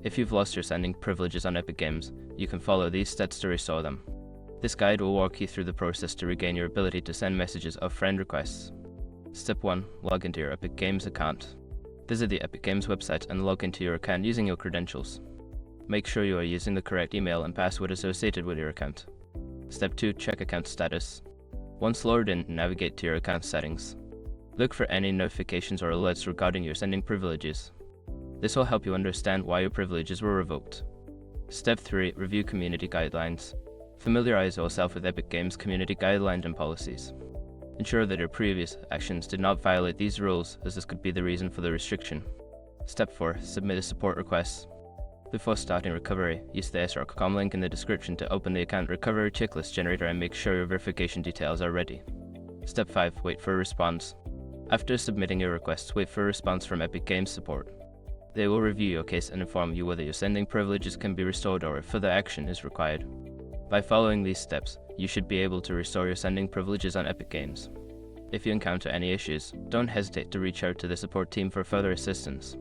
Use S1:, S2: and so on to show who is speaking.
S1: If you've lost your sending privileges on Epic Games, you can follow these steps to restore them. This guide will walk you through the process to regain your ability to send messages of friend requests. Step 1. Log into your Epic Games account. Visit the Epic Games website and log into your account using your credentials. Make sure you are using the correct email and password associated with your account. Step 2. Check account status. Once logged in, navigate to your account settings. Look for any notifications or alerts regarding your sending privileges. This will help you understand why your privileges were revoked. Step 3. Review community guidelines. Familiarize yourself with Epic Games community guidelines and policies. Ensure that your previous actions did not violate these rules, as this could be the reason for the restriction. Step 4. Submit a support request. Before starting recovery, use the SR.com link in the description to open the account recovery checklist generator and make sure your verification details are ready. Step 5. Wait for a response. After submitting your request, wait for a response from Epic Games support. They will review your case and inform you whether your sending privileges can be restored or if further action is required. By following these steps, you should be able to restore your sending privileges on Epic Games. If you encounter any issues, don't hesitate to reach out to the support team for further assistance.